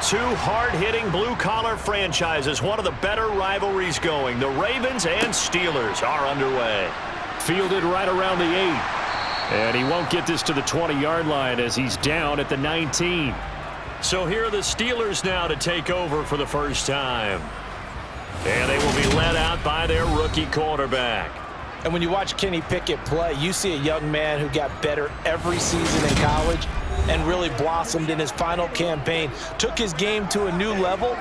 two hard-hitting blue-collar franchises, one of the better rivalries going. The Ravens and Steelers are underway. Fielded right around the 8. And he won't get this to the 20-yard line as he's down at the 19. So here are the Steelers now to take over for the first time. And they will be led out by their rookie quarterback. And when you watch Kenny Pickett play, you see a young man who got better every season in college and really blossomed in his final campaign, took his game to a new level,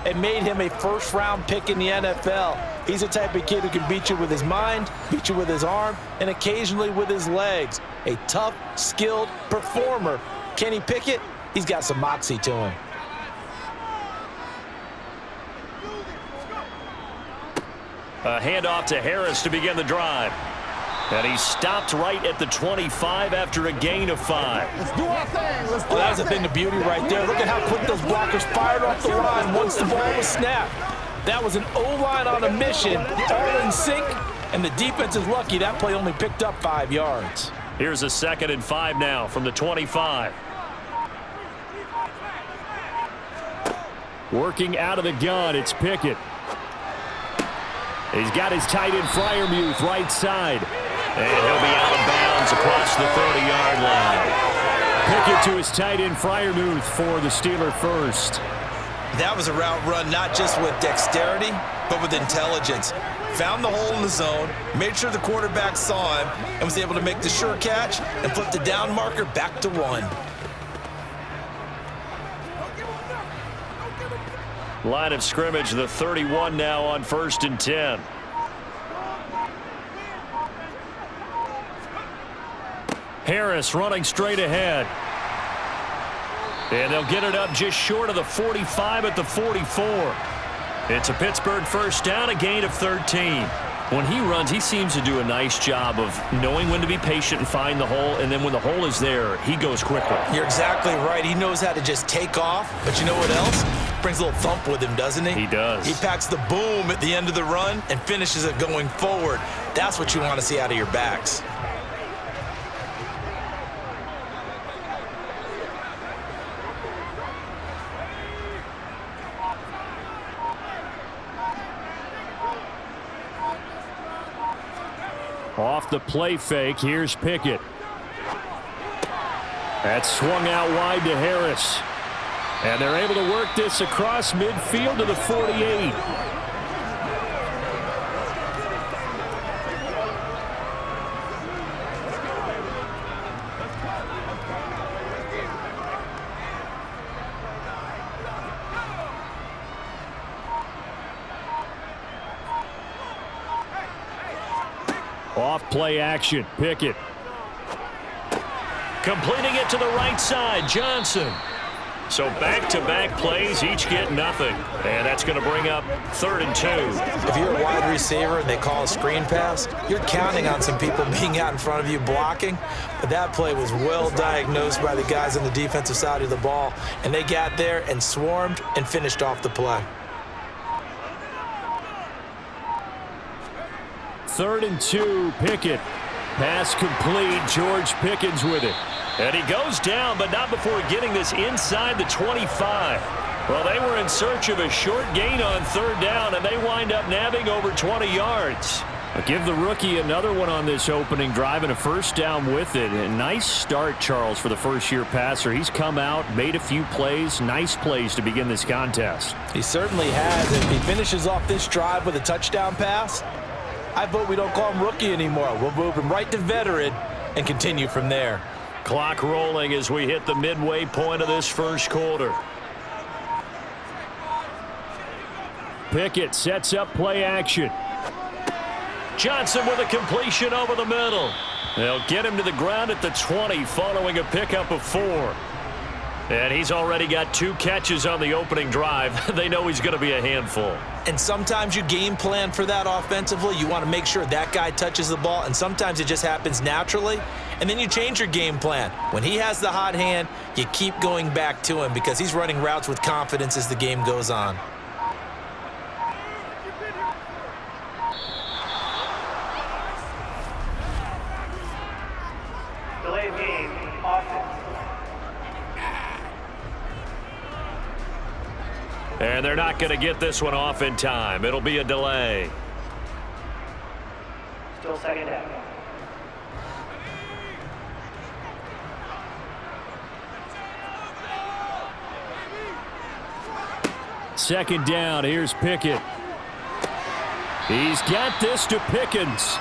and made him a first-round pick in the NFL. He's the type of kid who can beat you with his mind, beat you with his arm, and occasionally with his legs. A tough, skilled performer. Kenny Pickett, he's got some moxie to him. A handoff to Harris to begin the drive. And he stopped right at the 25 after a gain of 5. Let's do our thing. Let's do Well, that's a thing of beauty right there. Look at how quick those blockers fired off the line once the ball was snapped. That was an O-line on a mission, all in sync, and the defense is lucky that play only picked up 5 yards. Here's a 2nd and 5 now from the 25. Working out of the gun, it's Pickett. He's got his tight end Freiermuth right side. And he'll be out of bounds across the 30-yard line. Pickett to his tight end Freiermuth for the Steeler first. That was a route run not just with dexterity, but with intelligence. Found the hole in the zone, made sure the quarterback saw him, and was able to make the sure catch and flip the down marker back to 1. Line of scrimmage, the 31 now on 1st and 10. Harris running straight ahead. And they'll get it up just short of the 45 at the 44. It's a Pittsburgh first down, a gain of 13. When he runs, he seems to do a nice job of knowing when to be patient and find the hole, and then when the hole is there, he goes quickly. You're exactly right. He knows how to just take off, but you know what else? Brings a little thump with him, doesn't he? He does. He packs the boom at the end of the run and finishes it going forward. That's what you want to see out of your backs. Off the play fake, here's Pickett. That's swung out wide to Harris. And they're able to work this across midfield to the 48. Off play action, Pickett. Completing it to the right side, Johnson. So back-to-back plays, each get nothing. And that's going to bring up 3rd and 2. If you're a wide receiver and they call a screen pass, you're counting on some people being out in front of you blocking. But that play was well diagnosed by the guys on the defensive side of the ball. And they got there and swarmed and finished off the play. 3rd and 2, Pickett. Pass complete, George Pickens with it. And he goes down, but not before getting this inside the 25. Well, they were in search of a short gain on 3rd down, and they wind up nabbing over 20 yards. Give the rookie another one on this opening drive and a first down with it. A nice start, Charles, for the first-year passer. He's come out, made a few plays, nice plays to begin this contest. He certainly has. If he finishes off this drive with a touchdown pass, I vote we don't call him rookie anymore. We'll move him right to veteran and continue from there. Clock rolling as we hit the midway point of this first quarter. Pickett sets up play action. Johnson with a completion over the middle. They'll get him to the ground at the 20 following a pickup of 4. And he's already got 2 catches on the opening drive. They know he's going to be a handful. And sometimes you game plan for that offensively. You want to make sure that guy touches the ball, and sometimes it just happens naturally. And then you change your game plan. When he has the hot hand, you keep going back to him because he's running routes with confidence as the game goes on. Delayed game, offense. And they're not going to get this one off in time. It'll be a delay. Still second down. Second down, here's Pickett. He's got this to Pickens.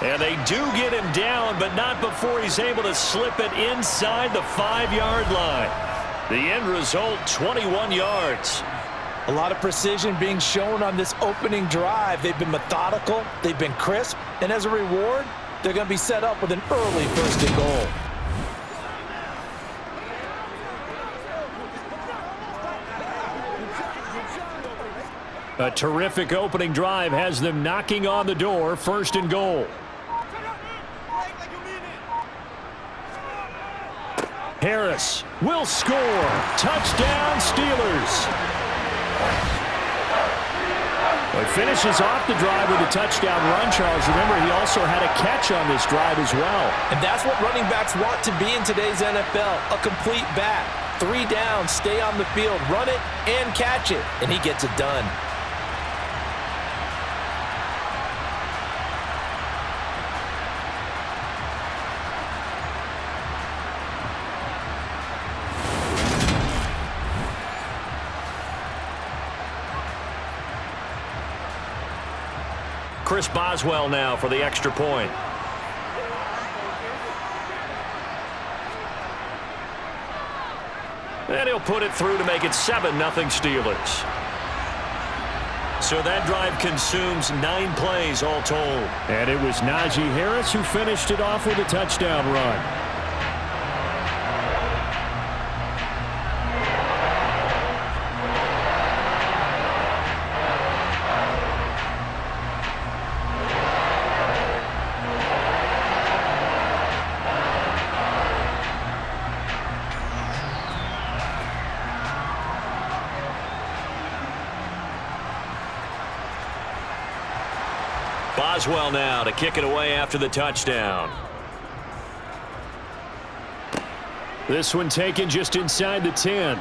And they do get him down, but not before he's able to slip it inside the 5-yard line. The end result, 21 yards. A lot of precision being shown on this opening drive. They've been methodical, they've been crisp, and as a reward, they're going to be set up with an early 1st and goal. A terrific opening drive has them knocking on the door, 1st and goal. Harris will score. Touchdown, Steelers. Well, he finishes off the drive with a touchdown run, Charles. Remember, he also had a catch on this drive as well. And that's what running backs want to be in today's NFL, a complete back. 3 down, stay on the field, run it, and catch it, and he gets it done. Chris Boswell now for the extra point. And he'll put it through to make it 7-0 Steelers. So that drive consumes 9 plays all told. And it was Najee Harris who finished it off with a touchdown run. Boswell now to kick it away after the touchdown. This one taken just inside the 10.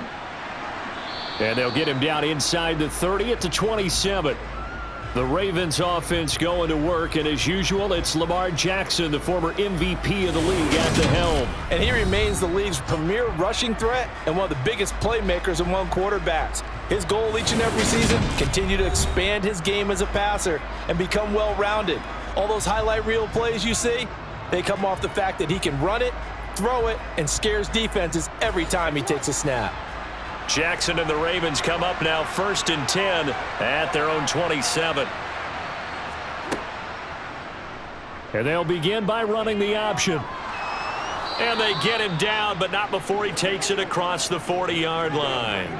And they'll get him down inside the 30 at the 27. The Ravens offense going to work, and as usual, it's Lamar Jackson, the former MVP of the league, at the helm. And he remains the league's premier rushing threat and one of the biggest playmakers among quarterbacks. His goal each and every season, continue to expand his game as a passer and become well-rounded. All those highlight reel plays you see, they come off the fact that he can run it, throw it, and scares defenses every time he takes a snap. Jackson and the Ravens come up now 1st and 10 at their own 27. And they'll begin by running the option. And they get him down, but not before he takes it across the 40-yard line.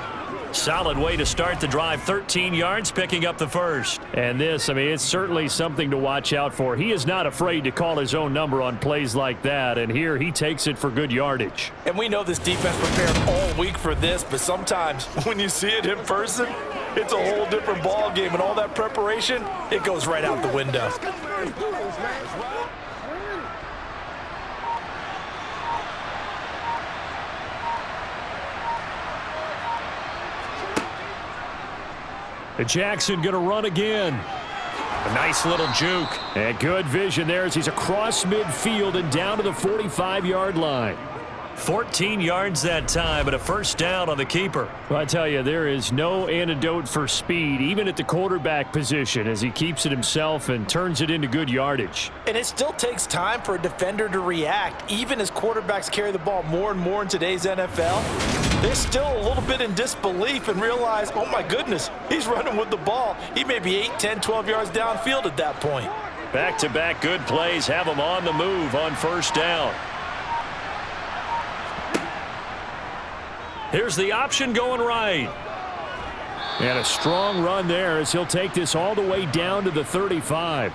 Solid way to start the drive. 13 yards, picking up the first. And this, I mean, it's certainly something to watch out for. He is not afraid to call his own number on plays like that, and here he takes it for good yardage. And we know this defense prepared all week for this, but sometimes when you see it in person, it's a whole different ball game, and all that preparation, it goes right out the window. Jackson going to run again. A nice little juke. And good vision there as he's across midfield and down to the 45-yard line. 14 yards that time, but a first down on the keeper. Well, I tell you, there is no antidote for speed, even at the quarterback position, as he keeps it himself and turns it into good yardage. And it still takes time for a defender to react, even as quarterbacks carry the ball more and more in today's NFL. They're still a little bit in disbelief and realize, oh my goodness, he's running with the ball. He may be 8, 10, 12 yards downfield at that point. Back-to-back good plays have him on the move on first down. Here's the option going right. And a strong run there as he'll take this all the way down to the 35.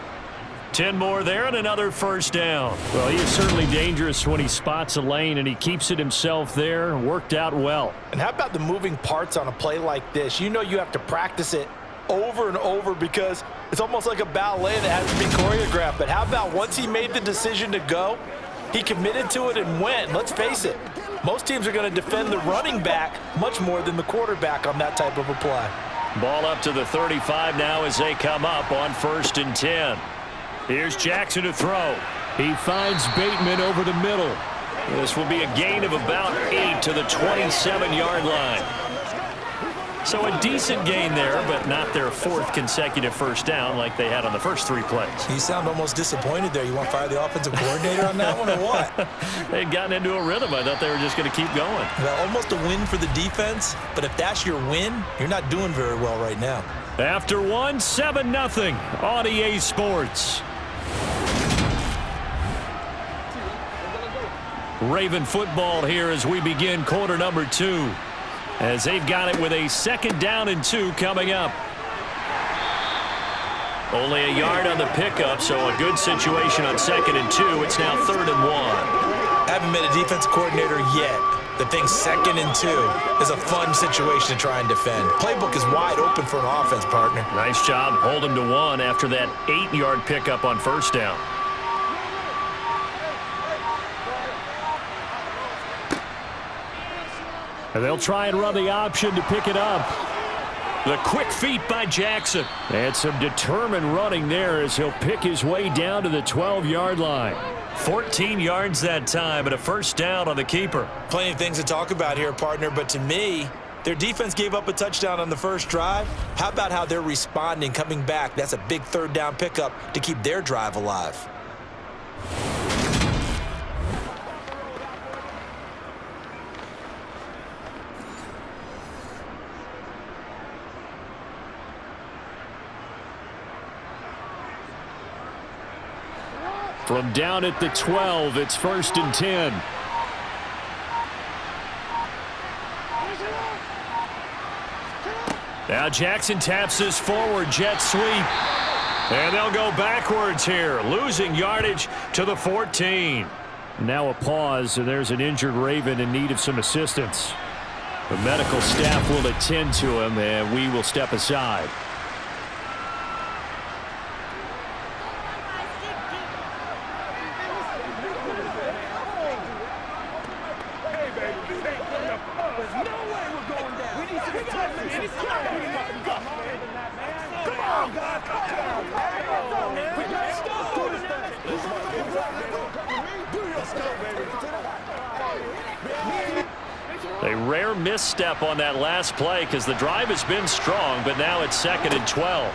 10 more there and another first down. Well, he is certainly dangerous when he spots a lane, and he keeps it himself there. Worked out well. And how about the moving parts on a play like this? You know you have to practice it over and over because it's almost like a ballet that has to be choreographed. But how about once he made the decision to go, he committed to it and went. Let's face it, most teams are going to defend the running back much more than the quarterback on that type of a play. Ball up to the 35 now as they come up on 1st and 10. Here's Jackson to throw. He finds Bateman over the middle. This will be a gain of about 8 to the 27-yard line. So a decent gain there, but not their 4th consecutive first down like they had on the first 3 plays. You sound almost disappointed there. You want to fire the offensive coordinator on that one or what? They'd gotten into a rhythm. I thought they were just going to keep going. Well, almost a win for the defense, but if that's your win, you're not doing very well right now. After 1, 7-0 on EA Sports. Raven football here as we begin quarter number 2. As they've got it with a 2nd down and 2 coming up. Only a yard on the pickup, so a good situation on 2nd and 2. It's now 3rd and 1. Haven't been a defensive coordinator yet. The thing 2nd and 2 is a fun situation to try and defend. Playbook is wide open for an offense, partner. Nice job. Hold him to 1 after that 8-yard pickup on 1st down. And they'll try and run the option to pick it up. The quick feet by Jackson. And some determined running there as he'll pick his way down to the 12-yard line. 14 yards that time and a 1st down on the keeper. Plenty of things to talk about here, partner, but to me, their defense gave up a touchdown on the first drive. How about how they're responding, coming back? That's a big 3rd down pickup to keep their drive alive. From down at the 12, it's 1st and 10. Now Jackson taps this forward jet sweep. And they'll go backwards here, losing yardage to the 14. Now a pause, and there's an injured Raven in need of some assistance. The medical staff will attend to him, and we will step aside. A rare misstep on that last play because the drive has been strong, but now it's 2nd and 12.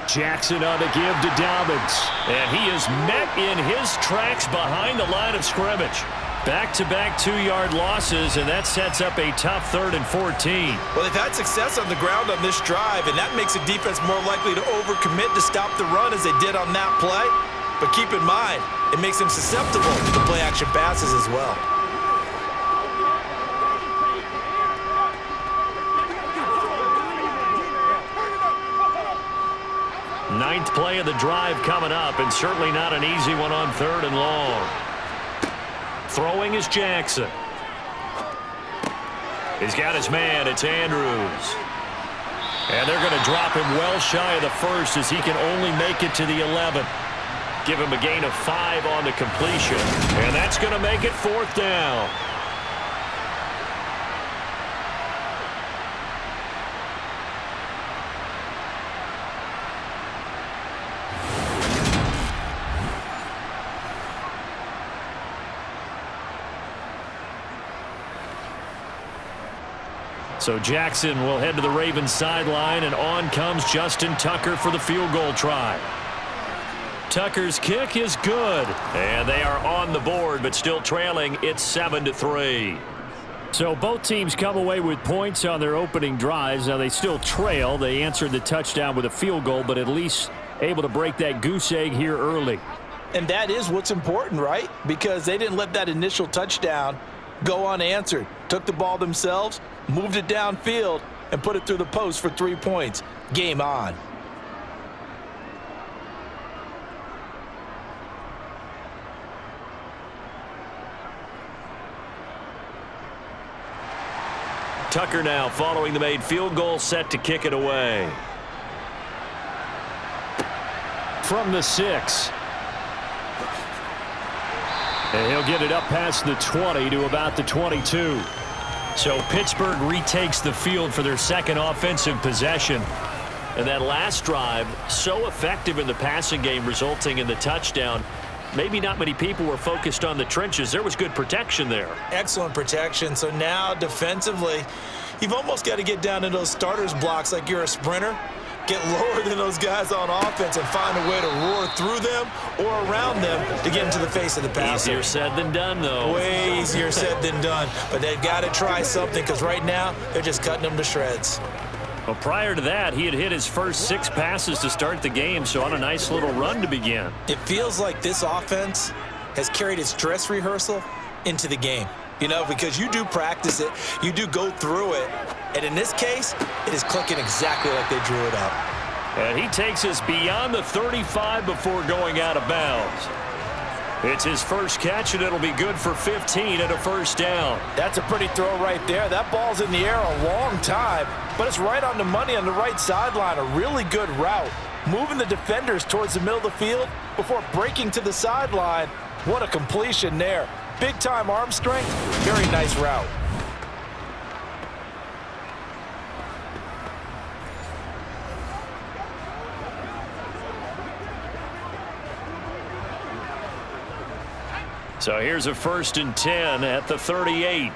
Jackson on the give to Dobbins. And he is met in his tracks behind the line of scrimmage. Back-to-back 2-yard losses, and that sets up a tough 3rd and 14. Well, they've had success on the ground on this drive, and that makes the defense more likely to overcommit to stop the run as they did on that play. But keep in mind, it makes them susceptible to play-action passes as well. Ninth play of the drive coming up, and certainly not an easy one on 3rd and long. Throwing is Jackson. He's got his man. It's Andrews. And they're going to drop him well shy of the 1st as he can only make it to the 11. Give him a gain of 5 on the completion. And that's going to make it 4th down. So Jackson will head to the Ravens sideline, and on comes Justin Tucker for the field goal try. Tucker's kick is good, and they are on the board, but still trailing. It's 7-3. So both teams come away with points on their opening drives. Now they still trail. They answered the touchdown with a field goal, but at least able to break that goose egg here early. And that is what's important, right? Because they didn't let that initial touchdown go unanswered. Took the ball themselves, moved it downfield, and put it through the post for 3 points. Game on. Tucker now following the made field goal, set to kick it away. From the 6. And he'll get it up past the 20 to about the 22. So Pittsburgh retakes the field for their second offensive possession. And that last drive, so effective in the passing game, resulting in the touchdown. Maybe not many people were focused on the trenches. There was good protection there. Excellent protection. So now defensively, you've almost got to get down to those starters blocks like you're a sprinter. Get lower than those guys on offense and find a way to roar through them or around them to get into the face of the passer. Easier said than done, though. Way easier said than done. But they've got to try something because right now they're just cutting them to shreds. Well, prior to that, he had hit his first 6 passes to start the game, so on a nice little run to begin. It feels like this offense has carried its dress rehearsal into the game. You know, because you do practice it, you do go through it, and in this case, it is clicking exactly like they drew it up. And he takes us beyond the 35 before going out of bounds. It's his first catch, and it'll be good for 15 and a first down. That's a pretty throw right there. That ball's in the air a long time, but it's right on the money on the right sideline. A really good route. Moving the defenders towards the middle of the field before breaking to the sideline. What a completion there. Big-time arm strength. Very nice route. So here's a 1st and 10 at the 38.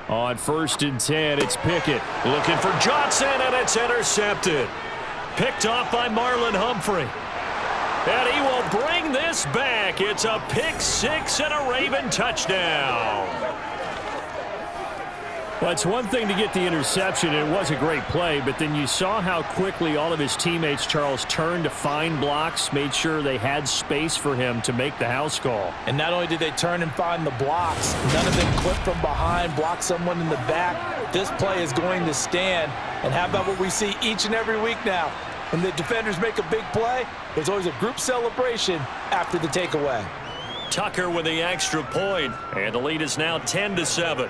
On 1st and 10, it's Pickett. Looking for Johnson, and it's intercepted. Picked off by Marlon Humphrey. And he will bring this back. It's a pick 6 and a Raven touchdown. Well, it's one thing to get the interception, and it was a great play, but then you saw how quickly all of his teammates, Charles, turned to find blocks, made sure they had space for him to make the house call. And not only did they turn and find the blocks, none of them clipped from behind, blocked someone in the back. This play is going to stand. And how about what we see each and every week now? When the defenders make a big play, there's always a group celebration after the takeaway. Tucker with the extra point, and the lead is now 10-7.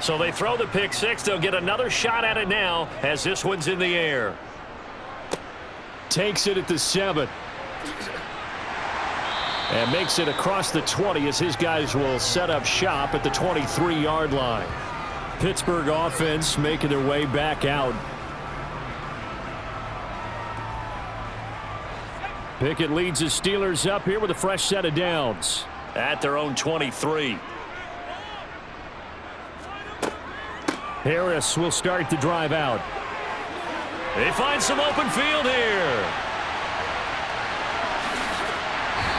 So they throw the pick 6. They'll get another shot at it now as this one's in the air. Takes it at the 7. And makes it across the 20 as his guys will set up shop at the 23-yard line. Pittsburgh offense making their way back out. Pickett leads the Steelers up here with a fresh set of downs. At their own 23. Harris will start the drive out. They find some open field here.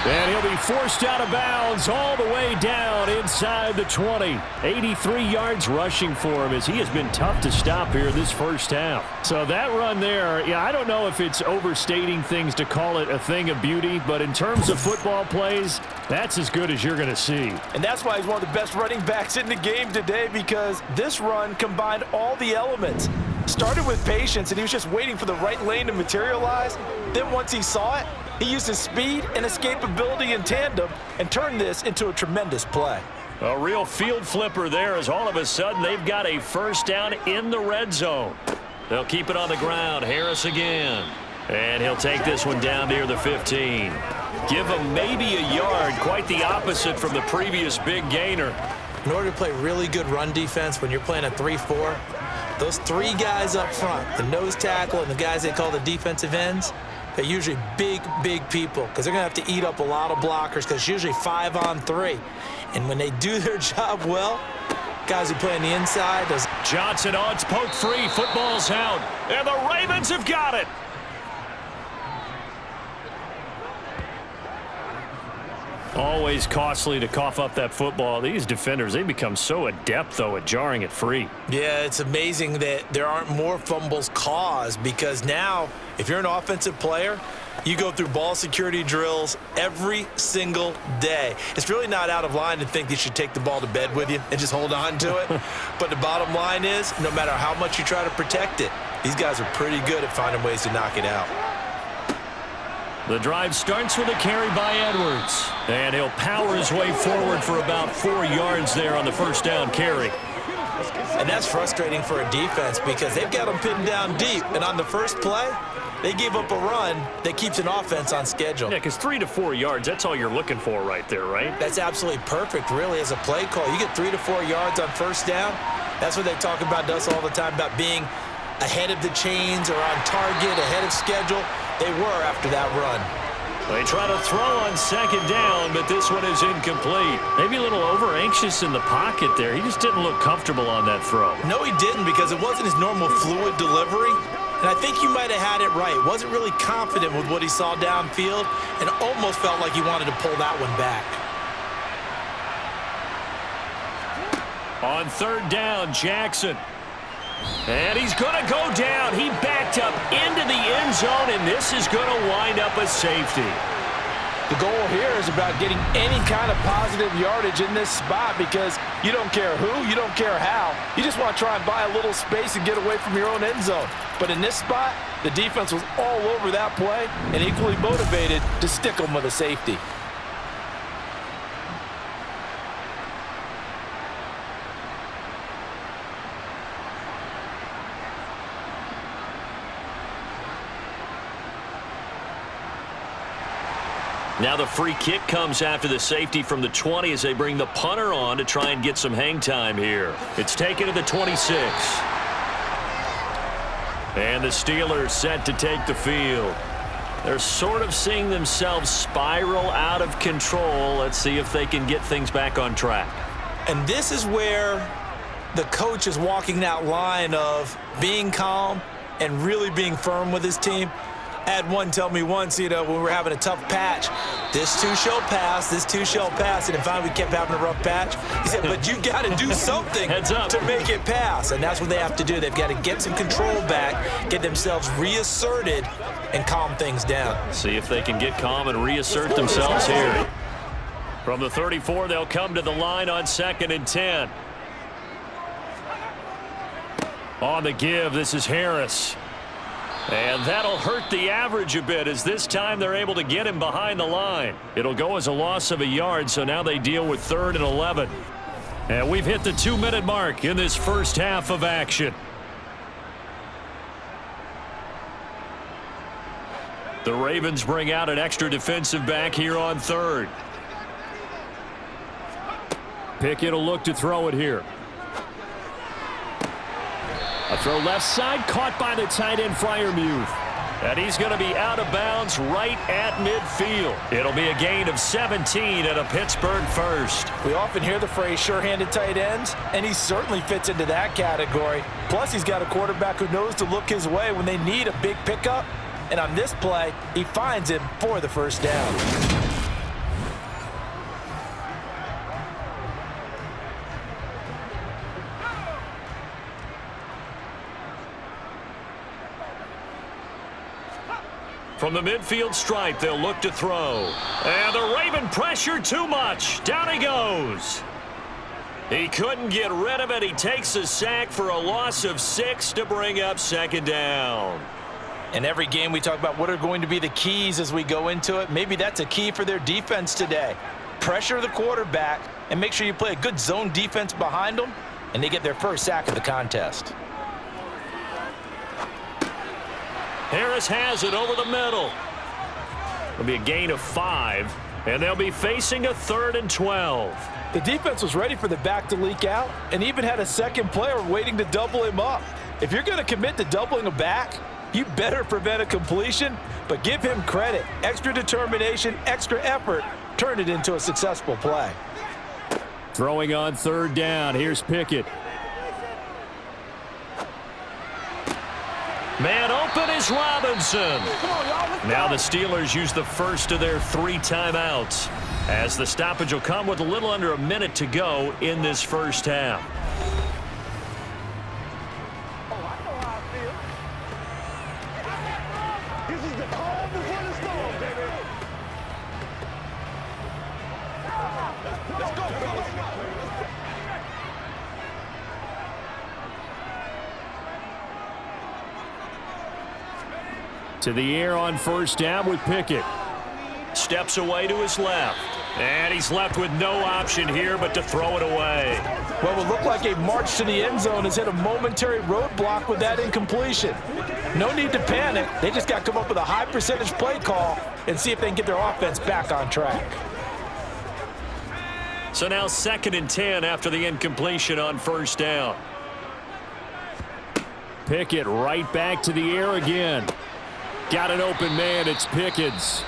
And he'll be forced out of bounds all the way down inside the 20. 83 yards rushing for him as he has been tough to stop here this first half. So that run there, yeah, I don't know if it's overstating things to call it a thing of beauty, but in terms of football plays, that's as good as you're going to see. And that's why he's one of the best running backs in the game today, because this run combined all the elements. Started with patience, and he was just waiting for the right lane to materialize. Then once he saw it, he used his speed and escapability in tandem and turned this into a tremendous play. A real field flipper there as all of a sudden they've got a first down in the red zone. They'll keep it on the ground. Harris again. And he'll take this one down near the 15. Give him maybe a yard, quite the opposite from the previous big gainer. In order to play really good run defense when you're playing a 3-4, those 3 guys up front, the nose tackle and the guys they call the defensive ends, they're usually big, big people because they're going to have to eat up a lot of blockers because it's usually 5-on-3. And when they do their job well, guys who play on the inside, those Johnson odds poke free. Football's out. And the Ravens have got it. Always costly to cough up that football. These defenders, they become so adept, though, at jarring it free. Yeah, it's amazing that there aren't more fumbles caused because now, if you're an offensive player, You go through ball security drills every single day. It's really not out of line to think you should take the ball to bed with you and just hold on to it. But the bottom line is, no matter how much you try to protect it, these guys are pretty good at finding ways to knock it out. The drive starts with a carry by Edwards. And he'll power his way forward for about 4 yards there on the first down carry. And that's frustrating for a defense because they've got them pinned down deep. And on the first play, they gave up a run that keeps an offense on schedule. Yeah, because 3 to 4 yards, that's all you're looking for right there, right? That's absolutely perfect, really, as a play call. You get 3 to 4 yards on first down. That's what they talk about us all the time, about being ahead of the chains or on target, ahead of schedule. They were after that run. They try to throw on second down, but this one is incomplete. Maybe a little over-anxious in the pocket there. He just didn't look comfortable on that throw. No, he didn't, because it wasn't his normal fluid delivery. And I think you might have had it right. Wasn't really confident with what he saw downfield and almost felt like he wanted to pull that one back. On third down, Jackson. And he's going to go down. He backed up into the end zone, and this is going to wind up a safety. The goal here is about getting any kind of positive yardage in this spot because you don't care who, you don't care how. You just want to try and buy a little space and get away from your own end zone. But in this spot, the defense was all over that play and equally motivated to stick them with a safety. Now the free kick comes after the safety from the 20 as they bring the punter on to try and get some hang time here. It's taken to the 26. And the Steelers set to take the field. They're sort of seeing themselves spiral out of control. Let's see if they can get things back on track. And this is where the coach is walking that line of being calm and really being firm with his team. I had one tell me once, when we were having a tough patch, this too shall pass, this too shall pass. And finally we kept having a rough patch. He said, but you got to do something to make it pass. And that's what they have to do. They've got to get some control back, get themselves reasserted, and calm things down. See if they can get calm and reassert themselves here. From the 34, they'll come to the line on 2nd and 10. On the give, this is Harris. And that'll hurt the average a bit as this time they're able to get him behind the line. It'll go as a loss of a yard, so now they deal with 3rd and 11. And we've hit the 2-minute mark in this first half of action. The Ravens bring out an extra defensive back here on 3rd. Pickett will look to throw it here. A throw left side, caught by the tight end, Freiermuth. And he's going to be out of bounds right at midfield. It'll be a gain of 17 and a Pittsburgh first. We often hear the phrase sure-handed tight ends, and he certainly fits into that category. Plus, he's got a quarterback who knows to look his way when they need a big pickup. And on this play, he finds him for the first down. From the midfield stripe, they'll look to throw. And the Raven pressure too much. Down he goes. He couldn't get rid of it. He takes a sack for a loss of 6 to bring up 2nd down. In every game, we talk about what are going to be the keys as we go into it. Maybe that's a key for their defense today. Pressure the quarterback and make sure you play a good zone defense behind them, and they get their first sack of the contest. Harris has it over the middle. It'll be a gain of 5, and they'll be facing a 3rd and 12. The defense was ready for the back to leak out and even had a second player waiting to double him up. If you're going to commit to doubling a back, you better prevent a completion, but give him credit. Extra determination, extra effort, turn it into a successful play. Throwing on 3rd down, here's Pickett. Man open is Robinson. Now the Steelers use the first of their 3 timeouts, as the stoppage will come with a little under a minute to go in this first half. This is the calm before the storm. To the air on first down with Pickett. Steps away to his left. And he's left with no option here but to throw it away. What would look like a march to the end zone has hit a momentary roadblock with that incompletion. No need to panic. They just got to come up with a high percentage play call and see if they can get their offense back on track. So now 2nd and 10 after the incompletion on first down. Pickett right back to the air again. Got an open man. It's Pickens.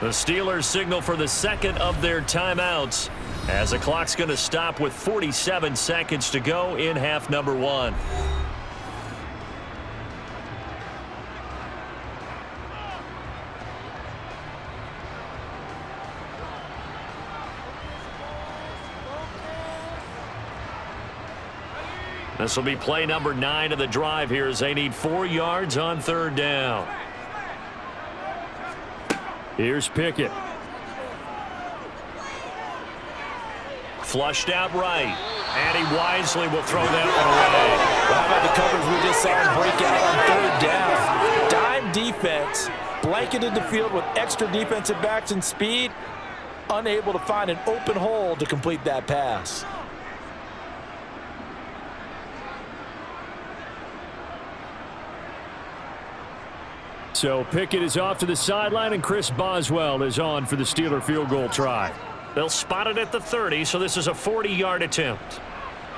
The Steelers signal for the second of their timeouts as the clock's going to stop with 47 seconds to go in half number 1. This will be play number 9 of the drive here as they need 4 yards on 3rd down. Here's Pickett. Flushed out right. And he wisely will throw that one away. Well, how about the coverage we just saw him break out on 3rd down? Dime defense, blanketed the field with extra defensive backs and speed, unable to find an open hole to complete that pass. So Pickett is off to the sideline, and Chris Boswell is on for the Steeler field goal try. They'll spot it at the 30, so this is a 40-yard attempt.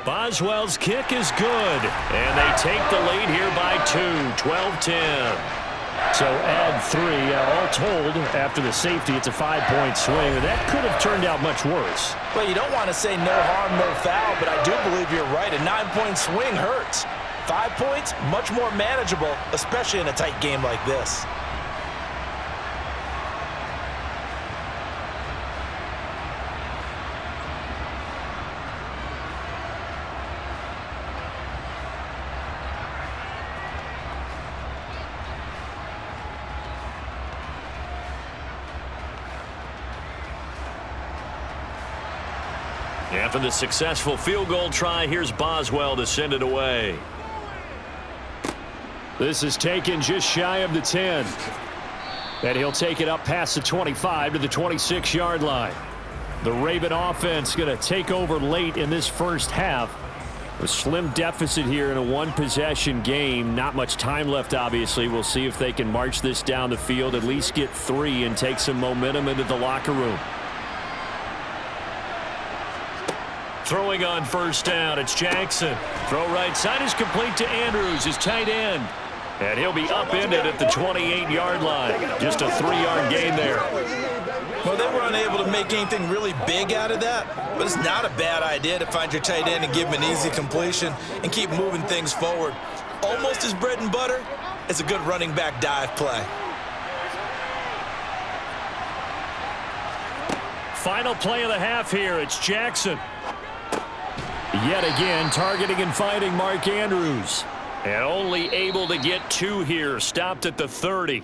Boswell's kick is good, and they take the lead here by 2, 12-10. So add 3, all told, after the safety, it's a 5-point swing. That could have turned out much worse. Well, you don't want to say no harm, no foul, but I do believe you're right. A 9-point swing hurts. 5 points, much more manageable, especially in a tight game like this. After the successful field goal try, here's Boswell to send it away. This is taken just shy of the 10. And he'll take it up past the 25 to the 26-yard line. The Raven offense going to take over late in this first half. A slim deficit here in a one-possession game. Not much time left, obviously. We'll see if they can march this down the field, at least get 3 and take some momentum into the locker room. Throwing on first down, it's Jackson. Throw right side is complete to Andrews, his tight end. And he'll be upended at the 28-yard line. Just a 3-yard gain there. Well, they were unable to make anything really big out of that, but it's not a bad idea to find your tight end and give him an easy completion and keep moving things forward. Almost as bread and butter as a good running back dive play. Final play of the half here, it's Jackson. Yet again, targeting and finding Mark Andrews. And only able to get 2 here, stopped at the 30.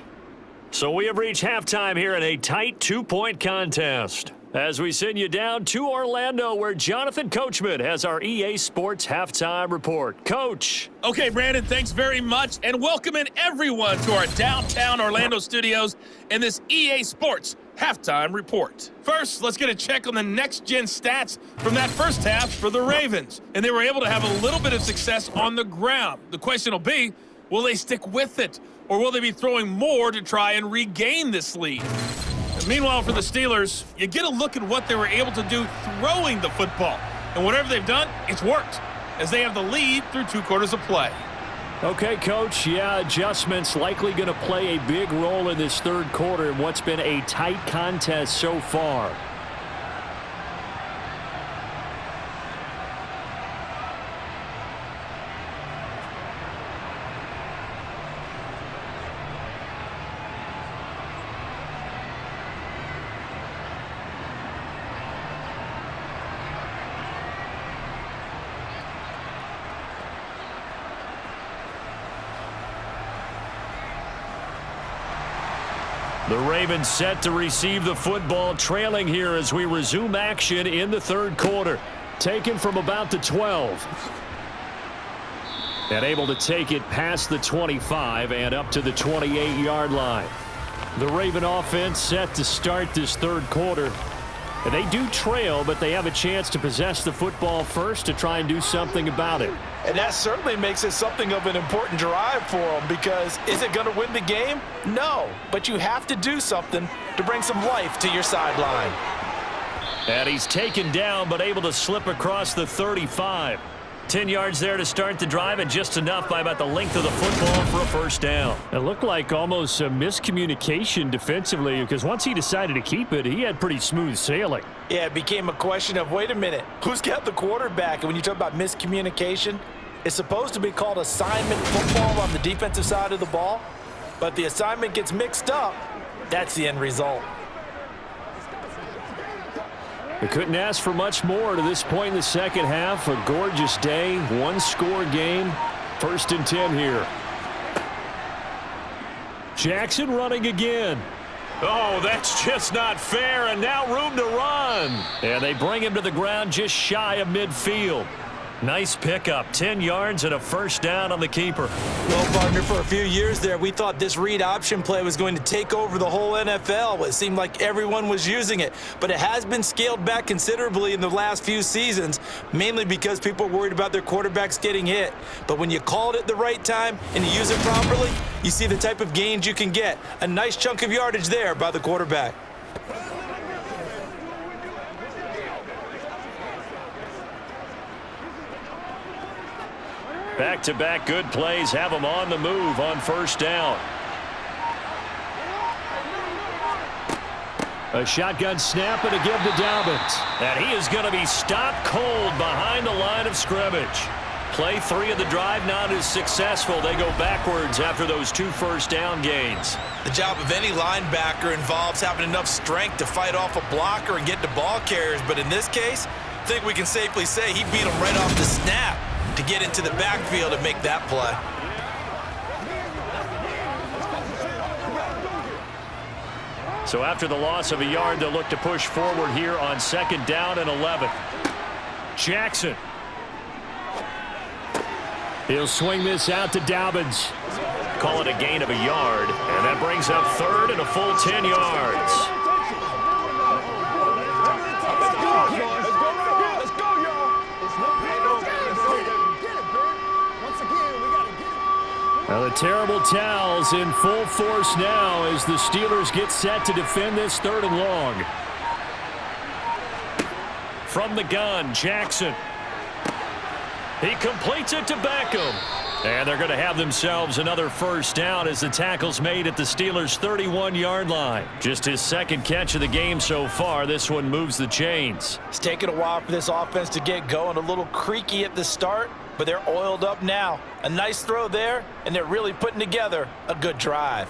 So we have reached halftime here in a tight 2-point contest. As we send you down to Orlando, where Jonathan Coachman has our EA Sports Halftime Report. Coach. Okay, Brandon, thanks very much, and welcoming everyone to our downtown Orlando studios in this EA Sports Halftime Report. First, let's get a check on the next-gen stats from that first half for the Ravens. And they were able to have a little bit of success on the ground. The question will be, will they stick with it? Or will they be throwing more to try and regain this lead? And meanwhile, for the Steelers, you get a look at what they were able to do throwing the football. And whatever they've done, it's worked, as they have the lead through 2 quarters of play. Okay, Coach, yeah, adjustments likely going to play a big role in this third quarter in what's been a tight contest so far. The Ravens set to receive the football, trailing here as we resume action in the third quarter. Taken from about the 12. And able to take it past the 25 and up to the 28-yard line. The Raven offense set to start this third quarter. And they do trail, but they have a chance to possess the football first to try and do something about it. And that certainly makes it something of an important drive for them, because is it going to win the game? No, but you have to do something to bring some life to your sideline. And he's taken down, but able to slip across the 35. 10 yards there to start the drive, and just enough by about the length of the football for a first down. It looked like almost a miscommunication defensively, because once he decided to keep it, he had pretty smooth sailing. Yeah, it became a question of, wait a minute, who's got the quarterback? And when you talk about miscommunication, it's supposed to be called assignment football on the defensive side of the ball, but the assignment gets mixed up. That's the end result. They couldn't ask for much more to this point in the second half. A gorgeous day, one-score game. 1st and 10 here. Jackson running again. Oh, that's just not fair, and now room to run. And they bring him to the ground just shy of midfield. Nice pickup, 10 yards and a first down on the keeper. Well, partner, for a few years there, we thought this read option play was going to take over the whole NFL. It seemed like everyone was using it, but it has been scaled back considerably in the last few seasons, mainly because people are worried about their quarterbacks getting hit. But when you call it at the right time and you use it properly, you see the type of gains you can get. A nice chunk of yardage there by the quarterback. Back-to-back good plays have him on the move on first down. A shotgun snap and a give to Dobbins. And he is going to be stopped cold behind the line of scrimmage. Play 3 of the drive not as successful. They go backwards after those 2 first down gains. The job of any linebacker involves having enough strength to fight off a blocker and get to ball carriers. But in this case, I think we can safely say he beat him right off the snap to get into the backfield and make that play. So after the loss of a yard, they'll look to push forward here on 2nd down and 11. Jackson. He'll swing this out to Dobbins. Call it a gain of a yard, and that brings up 3rd and a full 10 yards. Now the terrible towels in full force now as the Steelers get set to defend this 3rd and long. From the gun, Jackson. He completes it to Beckham. And they're going to have themselves another first down as the tackle's made at the Steelers' 31-yard line. Just his 2nd catch of the game so far. This one moves the chains. It's taken a while for this offense to get going. A little creaky at the start, but they're oiled up now. A nice throw there, and they're really putting together a good drive.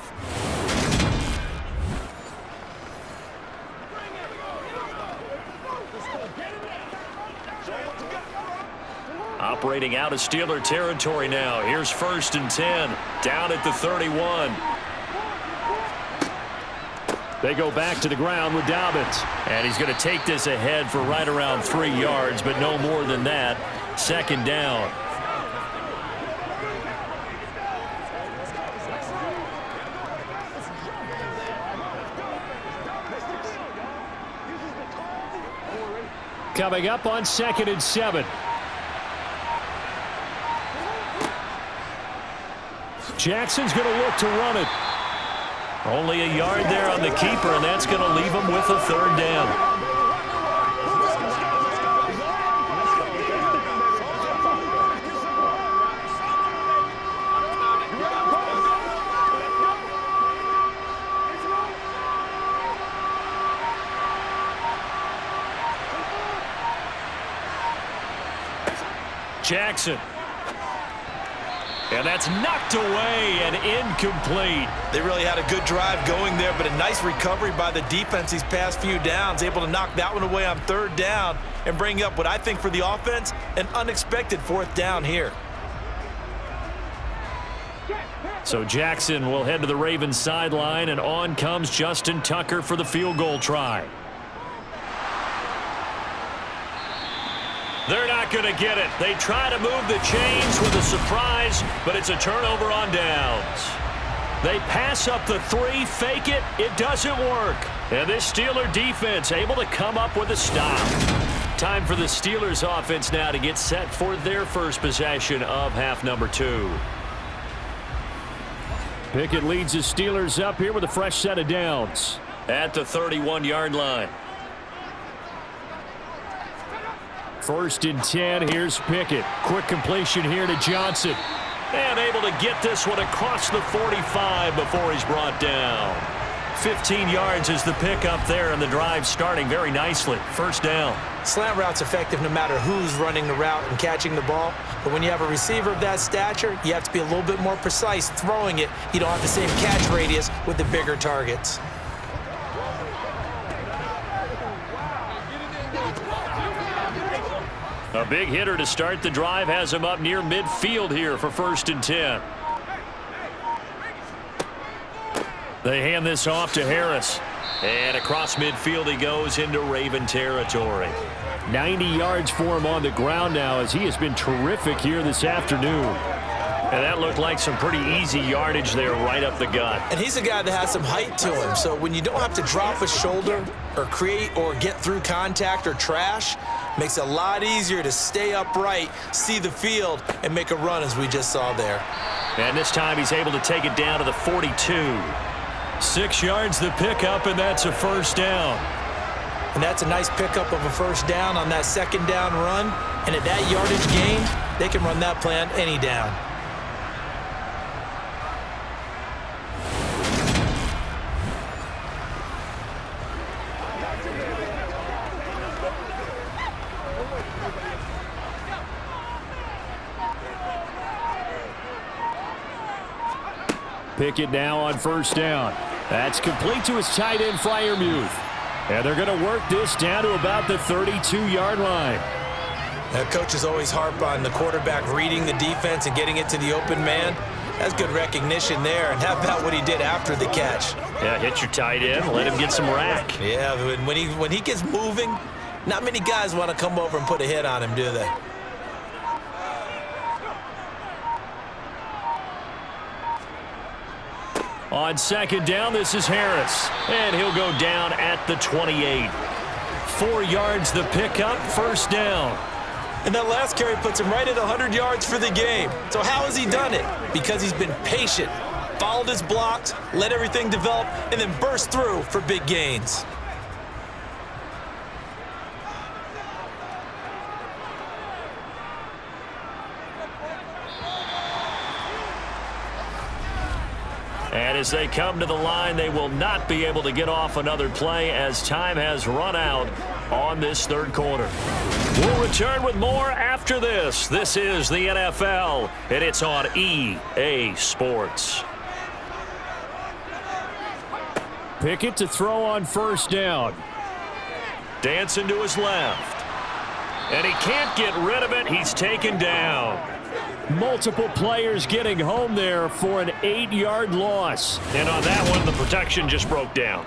Operating out of Steeler territory now. Here's 1st and 10. Down at the 31. They go back to the ground with Dobbins. And he's going to take this ahead for right around 3 yards, but no more than that. 2nd down. Coming up on 2nd and 7. Jackson's going to look to run it. Only a yard there on the keeper, and that's going to leave him with a 3rd down. Jackson. And that's knocked away and incomplete. They really had a good drive going there, but a nice recovery by the defense these past few downs, able to knock that one away on 3rd down and bring up what I think for the offense, an unexpected 4th down here. So Jackson will head to the Ravens sideline, and on comes Justin Tucker for the field goal try. They're not going to get it. They try to move the chains with a surprise, but it's a turnover on downs. They pass up the 3, fake it. It doesn't work. And this Steeler defense able to come up with a stop. Time for the Steelers offense now to get set for their first possession of half number 2. Pickett leads the Steelers up here with a fresh set of downs. At the 31-yard line. 1st and 10. Here's Pickett. Quick completion here to Johnson. And able to get this one across the 45 before he's brought down. 15 yards is the pickup there, and the drive starting very nicely. 1st down. Slant route's effective no matter who's running the route and catching the ball. But when you have a receiver of that stature, you have to be a little bit more precise throwing it. You don't have the same catch radius with the bigger targets. A big hitter to start the drive has him up near midfield here for 1st and 10. They hand this off to Harris. And across midfield he goes into Raven territory. 90 yards for him on the ground now as he has been terrific here this afternoon. And that looked like some pretty easy yardage there right up the gut. And he's a guy that has some height to him. So when you don't have to drop a shoulder or create or get through contact or trash, makes it a lot easier to stay upright, see the field, and make a run as we just saw there. And this time he's able to take it down to the 42. 6 yards the pickup, and that's a 1st down. And that's a nice pickup of a 1st down on that 2nd down run. And at that yardage gain, they can run that play on any down. Pickett now on 1st down. That's complete to his tight end, Freiermuth. And they're going to work this down to about the 32-yard line. Now, coaches always harp on the quarterback reading the defense and getting it to the open man. That's good recognition there. And how about what he did after the catch? Yeah, hit your tight end, let him get some rack. Yeah, when he gets moving, not many guys want to come over and put a hit on him, do they? On 2nd down, this is Harris. And he'll go down at the 28. 4 yards the pickup, 1st down. And that last carry puts him right at 100 yards for the game. So how has he done it? Because he's been patient, followed his blocks, let everything develop, and then burst through for big gains. And as they come to the line, they will not be able to get off another play as time has run out on this 3rd quarter. We'll return with more after this. This is the NFL, and it's on EA Sports. Pickett to throw on 1st down. Dancing to his left. And he can't get rid of it. He's taken down. Multiple players getting home there for an 8-yard loss. And on that one, the protection just broke down.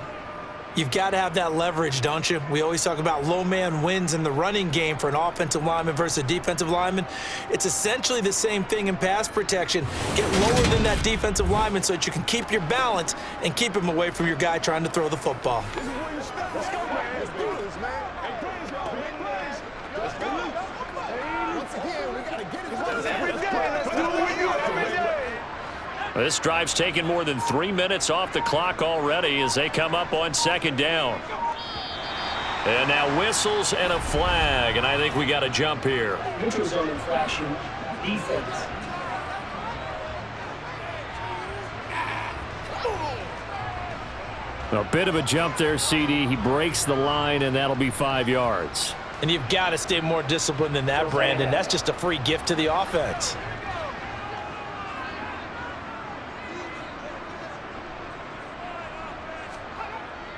You've got to have that leverage, don't you? We always talk about low man wins in the running game for an offensive lineman versus a defensive lineman. It's essentially the same thing in pass protection. Get lower than that defensive lineman so that you can keep your balance and keep him away from your guy trying to throw the football. Let's go, man. Let's do this, man. Hey, please, y'all. Big plays. Let's go. Once again, we got to get it every day. Let's do what we do every day. This drive's taken more than 3 minutes off the clock already as they come up on 2nd down. And now whistles and a flag, and I think we got to jump here. Neutral zone infraction, defense. A bit of a jump there, CD. He breaks the line, and that'll be 5 yards. And you've got to stay more disciplined than that, Brandon. That's just a free gift to the offense.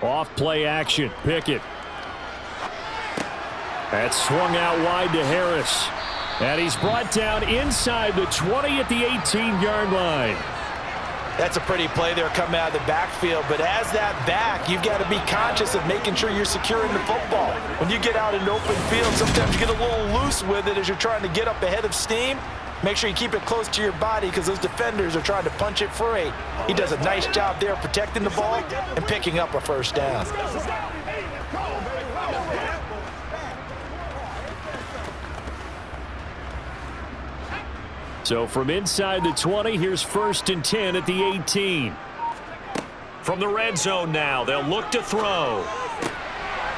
Off play action. Pickett. That's swung out wide to Harris. And he's brought down inside the 20 at the 18-yard line. That's a pretty play there coming out of the backfield, but as that back, you've got to be conscious of making sure you're securing the football. When you get out in open field, sometimes you get a little loose with it as you're trying to get up ahead of steam. Make sure you keep it close to your body because those defenders are trying to punch it free. He does a nice job there protecting the ball and picking up a first down. So from inside the 20, here's 1st and 10 at the 18. From the red zone now, they'll look to throw.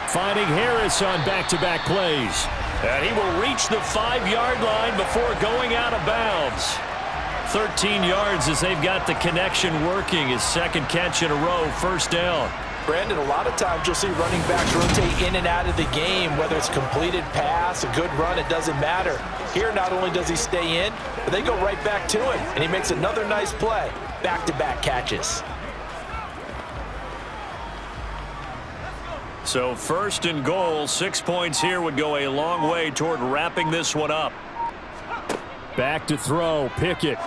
Finding Harris on back-to-back plays. And he will reach the 5-yard line before going out of bounds. 13 yards as they've got the connection working. His second catch in a row, first down. Brandon, a lot of times you'll see running backs rotate in and out of the game, whether it's completed pass, a good run, it doesn't matter. Here, not only does he stay in, but they go right back to him, and he makes another nice play. Back-to-back catches. So 1st and goal, 6 points here would go a long way toward wrapping this one up. Back to throw, Pickett.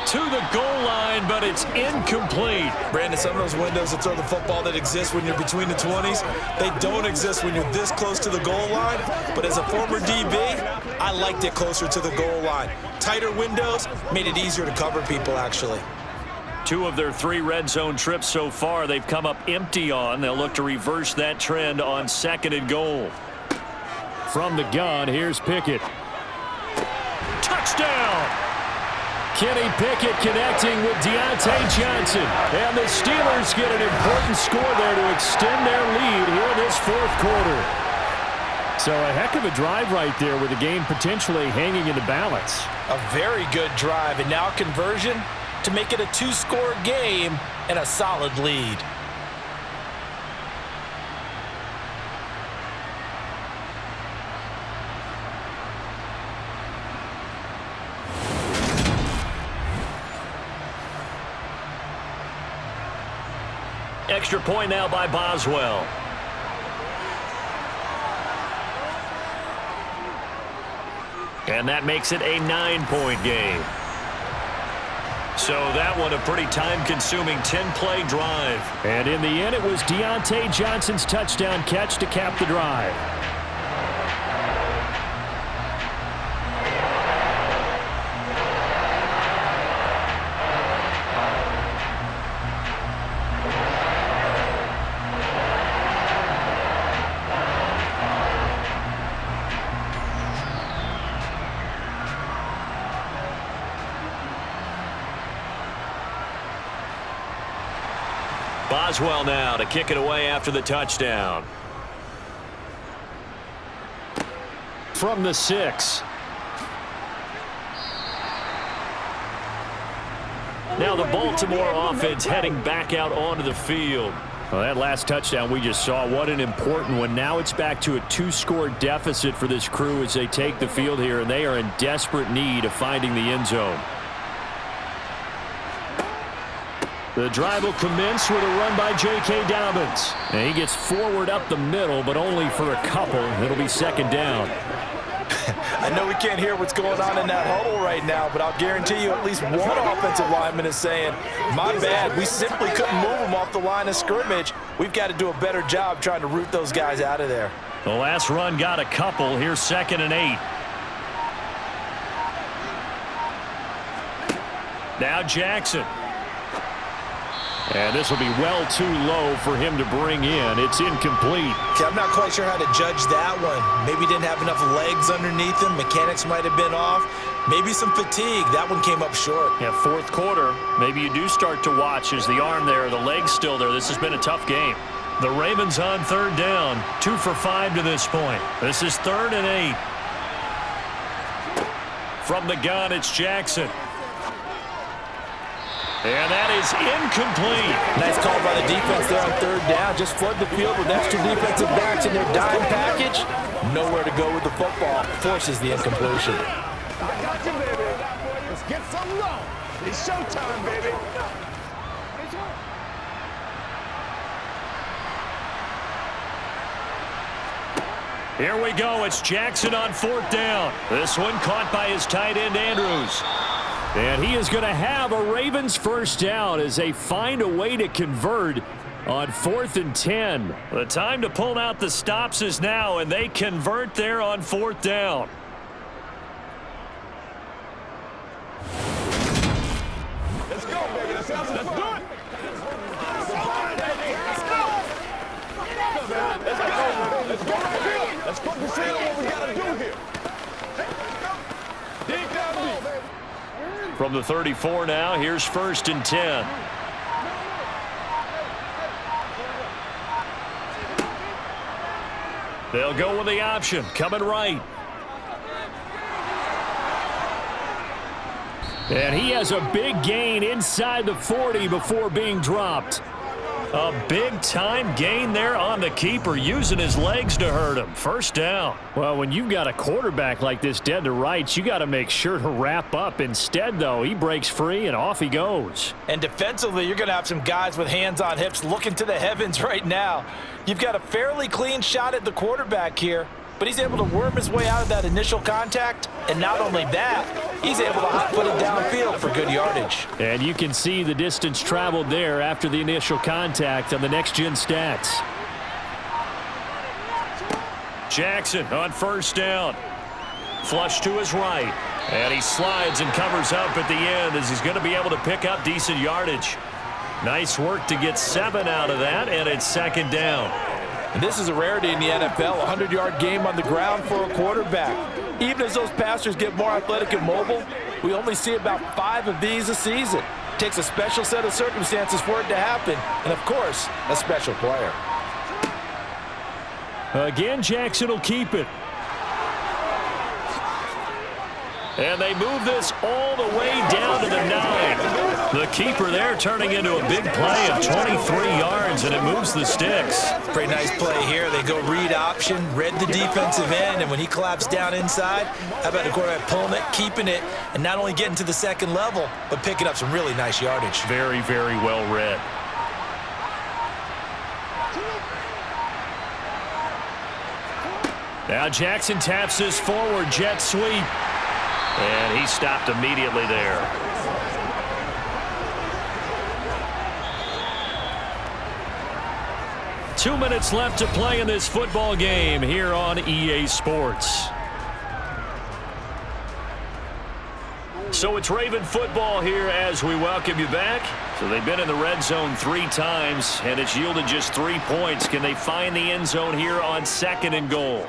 To the goal line, but it's incomplete. Brandon, some of those windows to throw the football that exist when you're between the 20s, they don't exist when you're this close to the goal line. But as a former DB, I liked it closer to the goal line. Tighter windows made it easier to cover people, actually. 2 of their 3 red zone trips so far, they've come up empty on. They'll look to reverse that trend on 2nd and goal. From the gun, here's Pickett. Touchdown! Kenny Pickett connecting with Deontay Johnson. And the Steelers get an important score there to extend their lead here in this 4th quarter. So a heck of a drive right there with the game potentially hanging in the balance. A very good drive, and now conversion to make it a 2-score game and a solid lead. Extra point now by Boswell. And that makes it a 9-point game. So that one a pretty time-consuming 10-play drive. And in the end, it was Deontay Johnson's touchdown catch to cap the drive. Boswell now to kick it away after the touchdown. From the 6. Now the Baltimore offense heading back out onto the field. Well, that last touchdown we just saw, what an important one. Now it's back to a 2-score deficit for this crew as they take the field here, and they are in desperate need of finding the end zone. The drive will commence with a run by J.K. Dobbins. And he gets forward up the middle, but only for a couple. It'll be 2nd down. I know we can't hear what's going on in that huddle right now, but I'll guarantee you at least one offensive lineman is saying, my bad, we simply couldn't move them off the line of scrimmage. We've got to do a better job trying to root those guys out of there. The last run got a couple. Here's 2nd and 8. Now Jackson. And this will be well too low for him to bring in. It's incomplete. Okay, I'm not quite sure how to judge that one. Maybe didn't have enough legs underneath him. Mechanics might have been off. Maybe some fatigue. That one came up short. Yeah, 4th quarter. Maybe you do start to watch. Is the arm there, the leg's still there? This has been a tough game. The Ravens on 3rd down. 2 for 5 to this point. This is 3rd and 8. From the gun, it's Jackson. And that is incomplete. Nice call by the defense there on 3rd down. Just flood the field with extra defensive backs in their dime package. Nowhere to go with the football. Forces the incompletion. I got you, baby. Let's get some love. It's showtime, baby. Here we go. It's Jackson on 4th down. This one caught by his tight end, Andrews. And he is going to have a Ravens first down as they find a way to convert on 4th and 10. The time to pull out the stops is now, and they convert there on 4th down. Let's go, baby. Let's do it. Let's go. Let's go right here. Let's focus in on what we got to do here. Dig down deep. From the 34 now, here's 1st and 10. They'll go with the option, coming right. And he has a big gain inside the 40 before being dropped. A big-time gain there on the keeper, using his legs to hurt him. First down. Well, when you've got a quarterback like this dead to rights, you got to make sure to wrap up. Instead, though, he breaks free and off he goes. And defensively, you're going to have some guys with hands on hips looking to the heavens right now. You've got a fairly clean shot at the quarterback here, but he's able to worm his way out of that initial contact. And not only that, he's able to hot-foot it downfield for good yardage. And you can see the distance traveled there after the initial contact on the next-gen stats. Jackson on 1st down. Flush to his right. And he slides and covers up at the end as he's going to be able to pick up decent yardage. Nice work to get 7 out of that, and it's 2nd down. And this is a rarity in the NFL, a 100-yard game on the ground for a quarterback. Even as those passers get more athletic and mobile, we only see about 5 of these a season. It takes a special set of circumstances for it to happen, and of course, a special player. Again, Jackson will keep it. And they move this all the way down to the 9. The keeper there turning into a big play of 23 yards, and it moves the sticks. Pretty nice play here. They go read option, read the defensive end, and when he collapsed down inside, how about the quarterback pulling it, keeping it, and not only getting to the second level, but picking up some really nice yardage. Very, very well read. Now Jackson taps his forward jet sweep. And he stopped immediately there. Two minutes left to play in this football game here on EA Sports. So it's Raven football here as we welcome you back. So they've been in the red zone 3 times, and it's yielded just 3 points. Can they find the end zone here on 2nd and goal?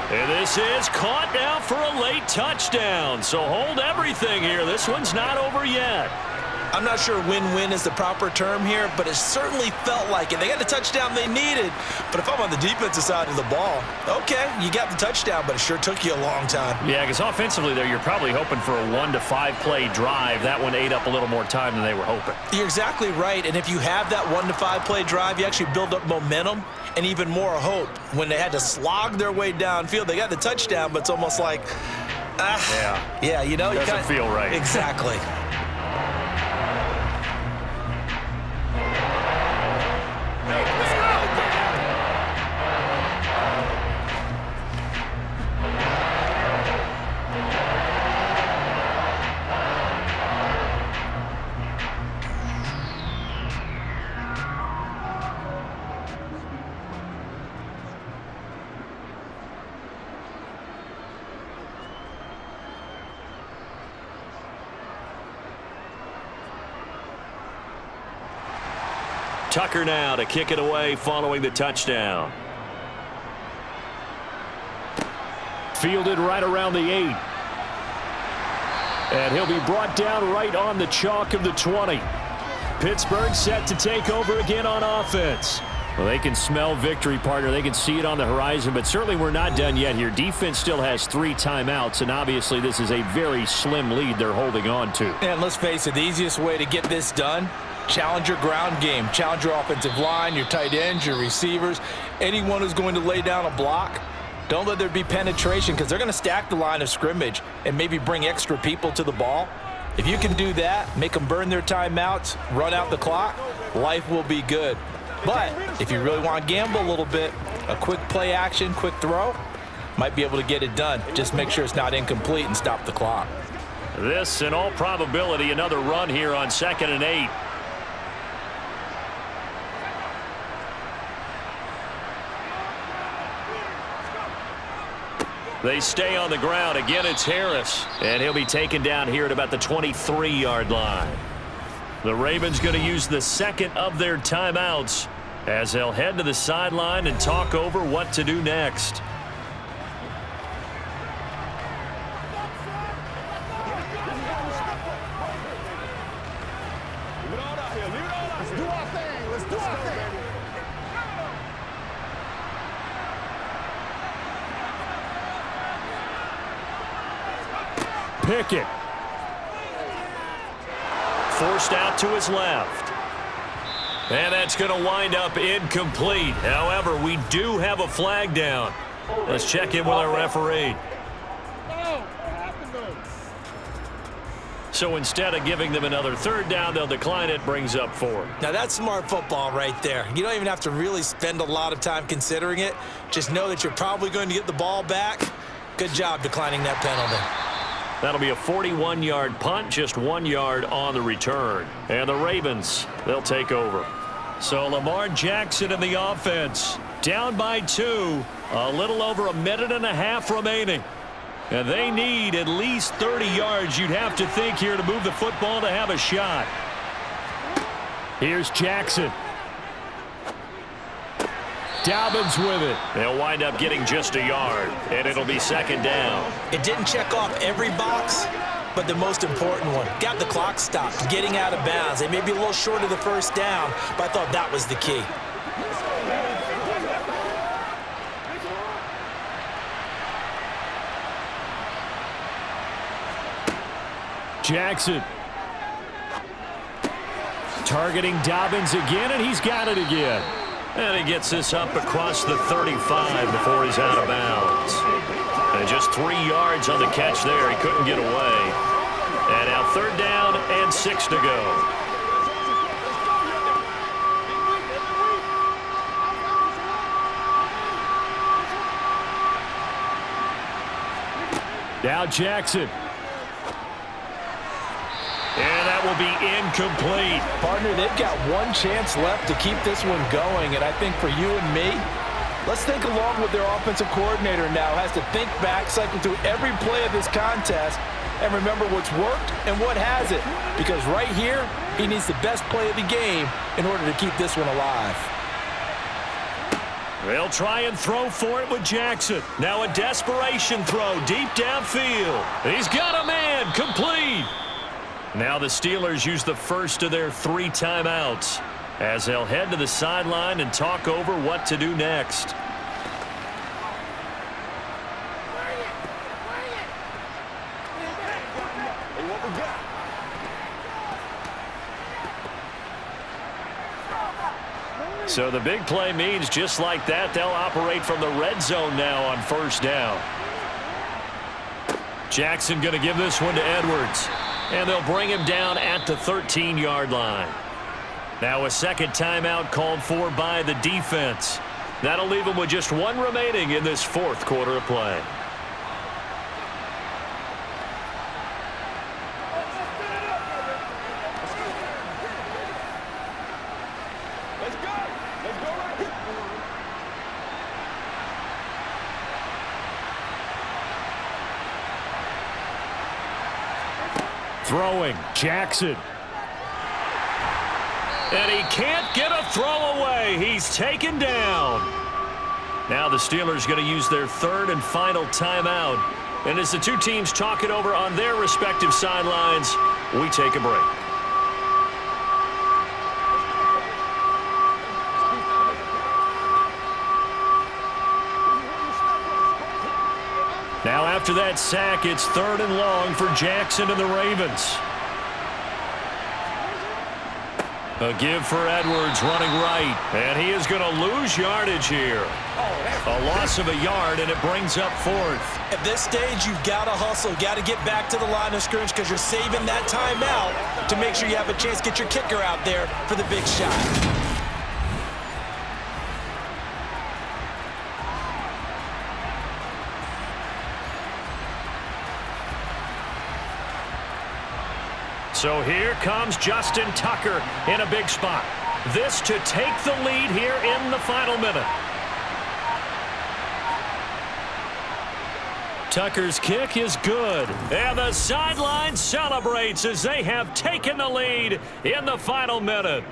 And this is caught now for a late touchdown. So hold everything here. This one's not over yet. I'm not sure win-win is the proper term here, but it certainly felt like it. They got the touchdown they needed, but if I'm on the defensive side of the ball, okay, you got the touchdown, but it sure took you a long time. Yeah, because offensively there, you're probably hoping for a 1 to 5 play drive. That one ate up a little more time than they were hoping. You're exactly right, and if you have that 1 to 5 play drive, you actually build up momentum and even more hope. When they had to slog their way downfield, they got the touchdown, but it's almost like, yeah, you know, doesn't feel right. Exactly. Tucker now to kick it away following the touchdown. Fielded right around the 8. And he'll be brought down right on the chalk of the 20. Pittsburgh set to take over again on offense. Well, they can smell victory, partner. They can see it on the horizon, but certainly we're not done yet here. Defense still has 3 timeouts, and obviously this is a very slim lead they're holding on to. And let's face it, the easiest way to get this done, challenge your ground game. Challenge your offensive line, your tight ends, your receivers, anyone who's going to lay down a block. Don't let there be penetration because they're going to stack the line of scrimmage and maybe bring extra people to the ball. If you can do that, make them burn their timeouts, run out the clock, life will be good. But if you really want to gamble a little bit, a quick play action, quick throw, might be able to get it done. Just make sure it's not incomplete and stop the clock. This, in all probability, another run here on 2nd and 8. They stay on the ground. Again, it's Harris. And he'll be taken down here at about the 23-yard line. The Ravens going to use the second of their timeouts as they'll head to the sideline and talk over what to do next. Let's do our thing. Let's do our thing. Pickett. Forced out to his left. And that's going to wind up incomplete. However, we do have a flag down. Let's check in with our referee. So instead of giving them another third down, they'll decline it, brings up 4. Now, that's smart football right there. You don't even have to really spend a lot of time considering it. Just know that you're probably going to get the ball back. Good job declining that penalty. That'll be a 41-yard punt, just 1 yard on the return. And the Ravens, they'll take over. So Lamar Jackson in the offense, down by 2, a little over a minute and a half remaining. And they need at least 30 yards, you'd have to think, here to move the football to have a shot. Here's Jackson. Dobbins with it. They'll wind up getting just a yard, and it'll be 2nd down. It didn't check off every box, but the most important one. Got the clock stopped, getting out of bounds. They may be a little short of the first down, but I thought that was the key. Jackson. Targeting Dobbins again, and he's got it again. And he gets this up across the 35 before he's out of bounds. And just 3 yards on the catch there. He couldn't get away. And now 3rd down and 6 to go. Now Jackson. And that will be incomplete. Partner, they've got one chance left to keep this one going, and I think for you and me, let's think along with their offensive coordinator now. Has to think back, cycle through every play of this contest, and remember what's worked and what hasn't. Because right here, he needs the best play of the game in order to keep this one alive. They'll try and throw for it with Jackson. Now a desperation throw deep downfield. He's got a man, complete. Now the Steelers use the first of their 3 timeouts as they'll head to the sideline and talk over what to do next. So the big play means just like that, they'll operate from the red zone now on 1st down. Jackson going to give this one to Edwards. And they'll bring him down at the 13-yard line. Now a 2nd timeout called for by the defense. That'll leave them with just 1 remaining in this 4th quarter of play. Let's go. Let's go right here. Throwing, Jackson. And he can't get a throw away. He's taken down. Now the Steelers going to use their 3rd and final timeout. And as the 2 teams talk it over on their respective sidelines, we take a break. Now after that sack, it's 3rd and long for Jackson and the Ravens. A give for Edwards running right, and he is going to lose yardage here. A loss of a yard, and it brings up 4th. At this stage, you've got to hustle. Got to get back to the line of scrimmage because you're saving that timeout to make sure you have a chance to get your kicker out there for the big shot. So here comes Justin Tucker in a big spot. This to take the lead here in the final minute. Tucker's kick is good. And the sideline celebrates as they have taken the lead in the final minute.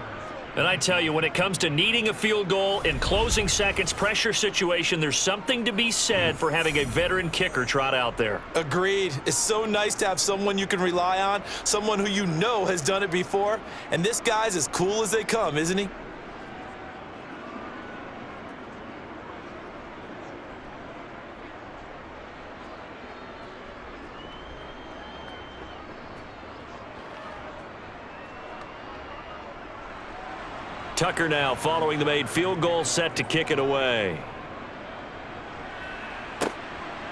And I tell you, when it comes to needing a field goal in closing seconds, pressure situation, there's something to be said for having a veteran kicker trot out there. Agreed. It's so nice to have someone you can rely on, someone who you know has done it before. And this guy's as cool as they come, isn't he? Tucker now following the made field goal, set to kick it away.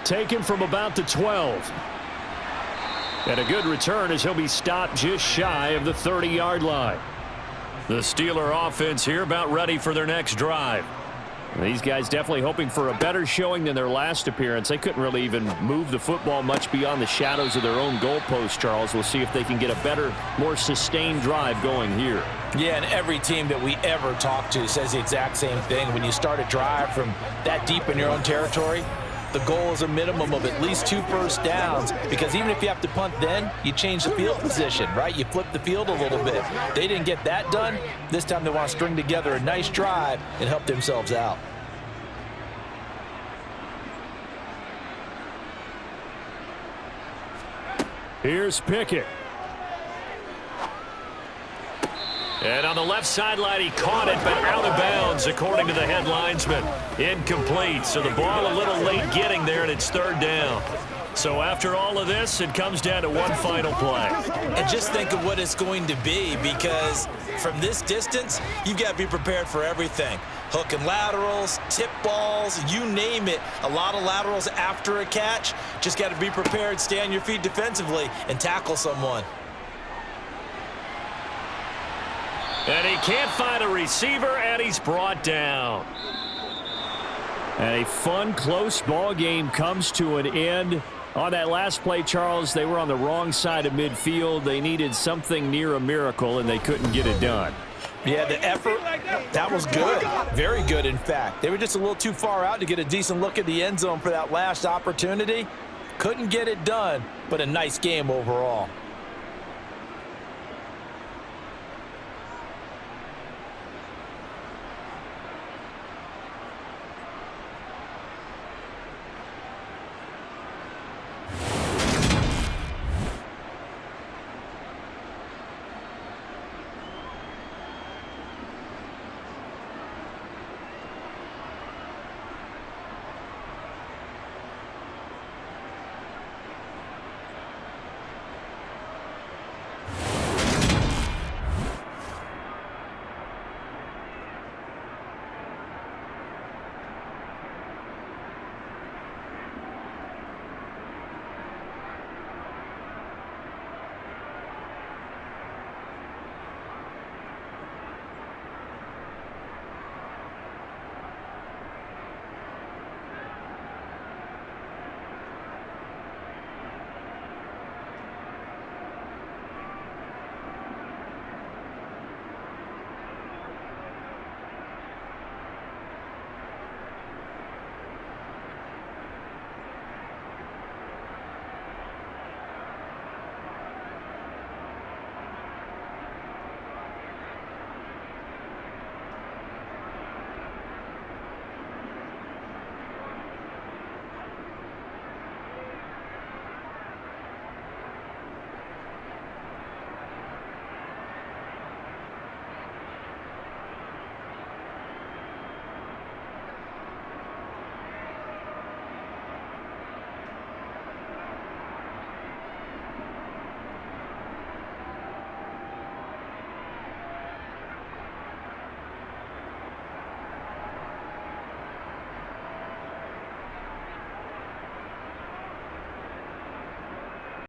Taken from about the 12. And a good return as he'll be stopped just shy of the 30-yard line. The Steeler offense here about ready for their next drive. These guys definitely hoping for a better showing than their last appearance. They couldn't really even move the football much beyond the shadows of their own goalpost, Charles. We'll see if they can get a better, more sustained drive going here. Yeah, and every team that we ever talk to says the exact same thing. When you start a drive from that deep in your own territory, the goal is a minimum of at least 2 first downs, because even if you have to punt then, you change the field position, right? You flip the field a little bit. They didn't get that done. This time they want to string together a nice drive and help themselves out. Here's Pickett. And on the left sideline, he caught it, but out of bounds, according to the head linesman. Incomplete, so the ball a little late getting there, and it's 3rd down. So after all of this, it comes down to one final play. And just think of what it's going to be, because from this distance, you've got to be prepared for everything. Hook and laterals, tip balls, you name it. A lot of laterals after a catch. Just got to be prepared, stay on your feet defensively, and tackle someone. And he can't find a receiver, and he's brought down. And a fun, close ball game comes to an end. On that last play, Charles, they were on the wrong side of midfield. They needed something near a miracle, and they couldn't get it done. Yeah, the effort, that was good. Very good, in fact. They were just a little too far out to get a decent look at the end zone for that last opportunity. Couldn't get it done, but a nice game overall.